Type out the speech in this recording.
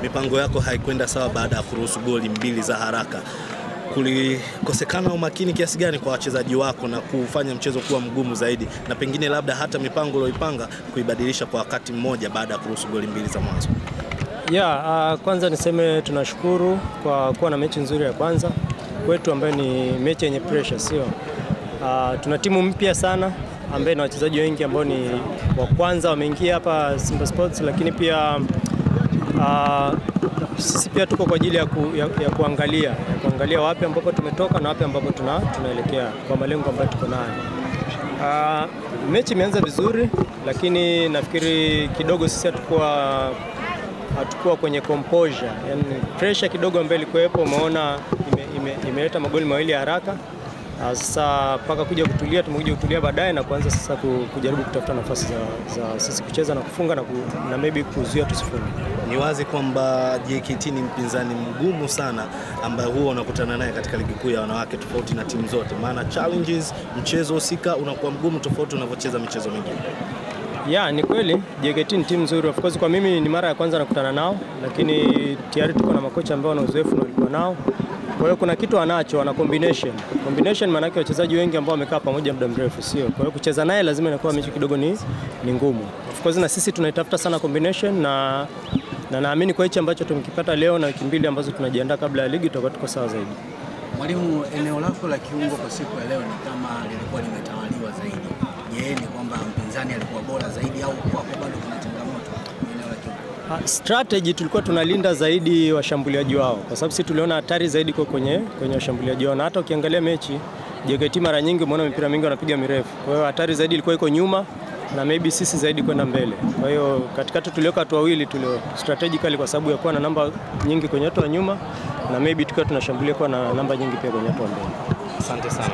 mipango yako haikwenda sawa baada ya kuruhusu goli 2 za haraka. Kulikosekana umakini kiasi gani kwa wachezaji wako na kufanya mchezo kuwa mgumu zaidi, na pengine labda hata mipango uliyoipanga kuibadilisha kwa wakati mmoja baada ya kuruhusu goli 2 za mwanzo? Kwanza niseme tunashukuru kwa kuwa na mechi nzuri ya kwanza kwetu ambayo ni mechi yenye pressure, sio? Tuna timu mpya sana ambaye na wachezaji wengi ambao ni wa kwanza wameingia hapa Simba Sports, lakini pia sisi pia tuko kwa ajili ya kuangalia wapi ambapo tumetoka na wapi ambapo tunaelekea kwa malengo ambayo tuko nayo. Mechi imeanza vizuri, lakini nafikiri kidogo sisi hatukuwa kwenye composure, yani pressure kidogo ambayo ilikuwepo, umeona imeleta magoli 2 ya haraka. Sasa mpaka tumekuja kutulia baadaye na kuanza sasa kujaribu kutafuta nafasi za sisi kucheza na kufunga na maybe kuzuia tusifunge. Ni wazi kwamba JKT ni mpinzani mgumu sana ambaye huwa unakutana naye katika ligi kuu ya wanawake, tofauti na timu zote. Maana challenges, mchezo husika unakuwa mgumu tofauti unavyocheza michezo mingine. Ni kweli JKT ni timu nzuri. Of course kwa mimi ni mara ya kwanza nakutana nao, lakini tayari tuko na makocha ambao wana uzoefu na walikuwa nao. Kwa hiyo kuna kitu wana combination maana yake wachezaji wengi ambao wamekaa pamoja muda mrefu, sio? Kwa hiyo kucheza naye lazima inakuwa mechi kidogo ni ngumu. Of course na sisi tunaitafuta sana combination na naamini kwa hichi ambacho tumekipata leo na wiki 2 ambazo tunajiandaa kabla ya ligi tutakuwa tuko sawa zaidi. Mwalimu, eneo lako la kiungo kwa siku ya leo ni kama lilikuwa limetawaliwa zaidi. Je, ni kwamba mpinzani alikuwa bora zaidi au kwa bado kuna changamoto eneo la kiungo? Strategy tulikuwa tunalinda zaidi washambuliaji wao, kwa sababu sisi tuliona hatari zaidi kwenye washambuliaji wao, na hata ukiangalia mechi JKT mara nyingi umeona mipira mingi wanapiga mirefu. Kwa hiyo hatari zaidi ilikuwa iko nyuma na maybe sisi zaidi kwenda mbele. Kwa hiyo katikati tuliweka watu wawili strategically kwa sababu ya kuwa na namba nyingi kwenye watu wa nyuma na maybe tukiwa tunashambulia kwa na namba nyingi pia kwenye watu wa mbele. Asante sana.